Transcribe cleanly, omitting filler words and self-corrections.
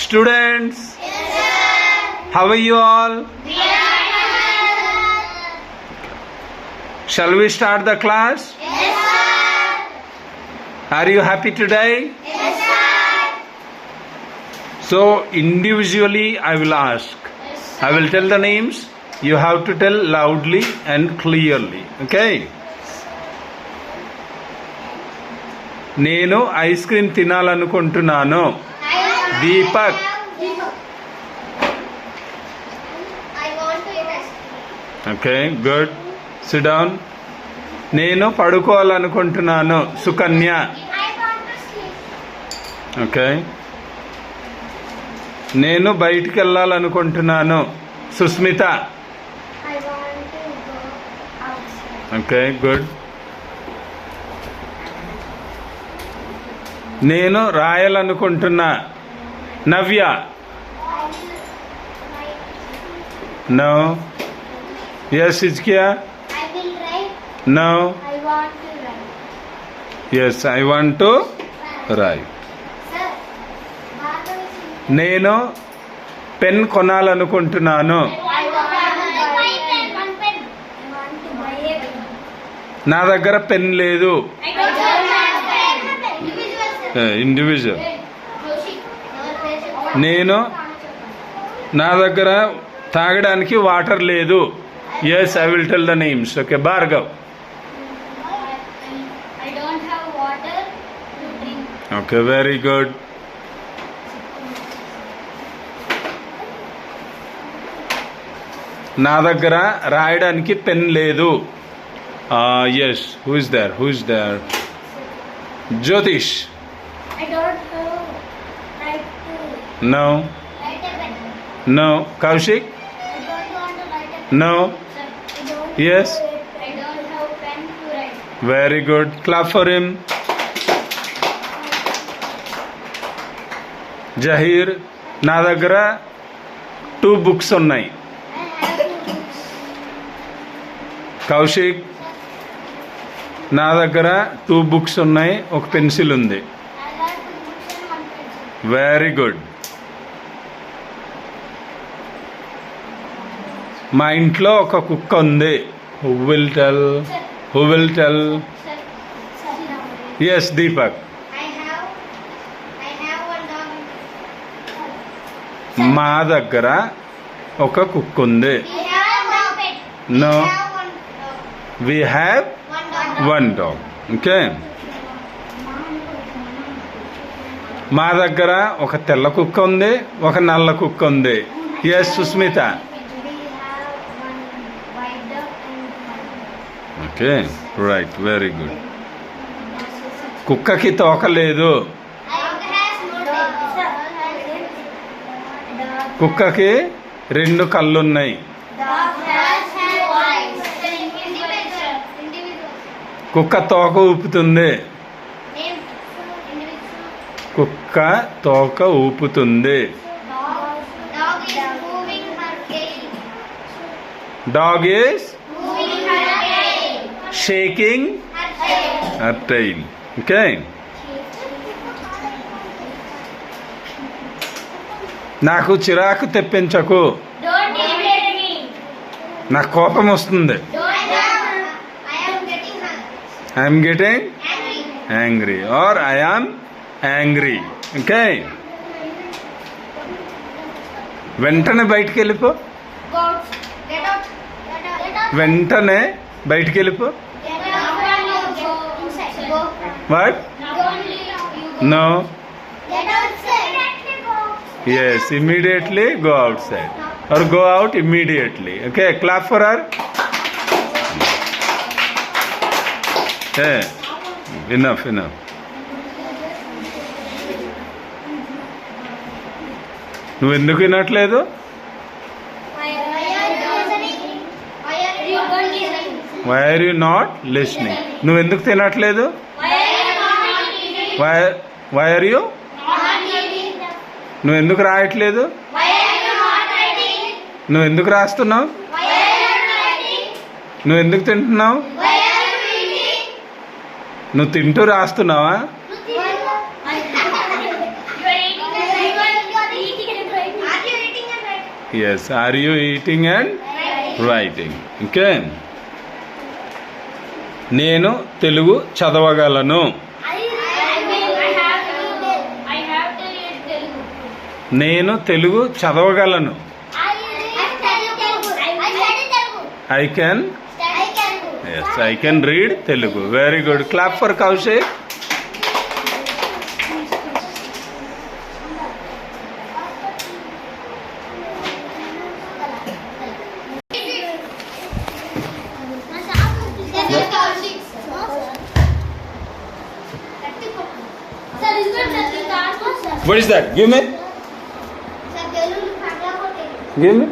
Students, how are you all? Shall we start the class? Yes, sir. Are you happy today? Yes, sir. So individually I will ask. I will tell the names. You have to tell loudly and clearly. Okay? నేను ice cream తినాలనుకుంటున్నాను. Deepak. Okay, good. Sit down. నేను పడుకోవాలనుకుంటున్నాను. Sukanya. Okay. నేను బయటికి వెళ్ళాలనుకుంటున్నాను. Susmitha. Okay, good. నేను రాయాలనుకుంటున్నా. నవ్య. No. Yes, Ijkia. I will write. No. I want to write. Yes, I want to write. Sir, నేను pen కొనాలనుకుంటున్నాను. I want to buy one pen. I want to buy a pen. నా దగ్గర pen లేదు. I don't have pen. Individual, sir. Individual. Joshi. నేను నా దగ్గర తాగడానికి water లేదు. Yes, I will tell the names. Okay, Bhargav. I don't have water to drink. Okay, very good. నా దగ్గర రాయడానికి పెన్ లేదు. Yes, who is there? Jyotish. I don't have right to no. write a pen. No. Kaushik. I don't want to write a pen. No. Sir, I don't Yes. I don't have pen to write. Very good. Clap for him. Zaheer. నా దగ్గర 2 books ఉన్నాయి. I have 2 books. Kaushik. నా దగ్గర 2 books ఉన్నాయి, ఒక pencil ఉంది. I have 2 books and 1 pencil. Very good. మా ఇంట్లో ఒక కుక్క ఉంది. Who will tell? Sir, yes, Deepak. I have 1 dog. మా దగ్గర ఒక కుక్క ఉంది. We have 1 pet. No. We have 1 dog. We have 1 dog. 1 dog. Okay. మా దగ్గర ఒక తెల్ల కుక్క ఉంది, ఒక నల్ల కుక్క ఉంది. Yes, Susmita. We have 1 white dog and 1 dog. Okay, right, very good. కుక్కకి తోక లేదు. Dog has no tail. Sir, dog. కుక్కకి 2 కళ్ళున్నాయి. Dog has 2 eyes. Individual. కుక్క తోక ఊపుతుంది. Name. Individual. కుక్క తోక ఊపుతుంది. Dog is moving her tail. Dog is Moving her tail. Shaking Her tail. Her tail. Okay. నాకు చిరాకు తెప్పించకు. Don't irritate me. నాకు కోపం వస్తుంది. Don't I am getting hungry. I'm getting Angry. Angry or I am angry. Okay. వెంటనే బయటికి వెళ్ళిపో. Go out. Get out. Get out. వెంటనే బయటికి వెళ్ళిపో. Get out. Go inside. Go. What? Don't leave. You go. No. Get outside. Yes, immediately go outside or go out immediately. Okay, clap for her. Enough. నువ్వు ఎందుకు వినట్లేదు? Why are you listening? Why are you not listening? Why are you not listening? నువ్వు ఎందుకు తినట్లేదు? Why are you not eating? Why are you? Not eating. నువ్వు ఎందుకు రాయట్లేదు? Why are you not writing? నువ్వు ఎందుకు రాస్తున్నావు? Why are you not writing? నువ్వు ఎందుకు తింటున్నావు? Why are you eating? నువ్వు తింటూ రాస్తున్నావా? You are eating the Yes. Are you eating and writing? Okay. నేను Telugu చదవగలను. I have to read Telugu. నేను Telugu చదవగలను. I study Telugu. I can. Yes, I can read Telugu. Very good. Clap for Kaushik. What is that? Give me. Give me.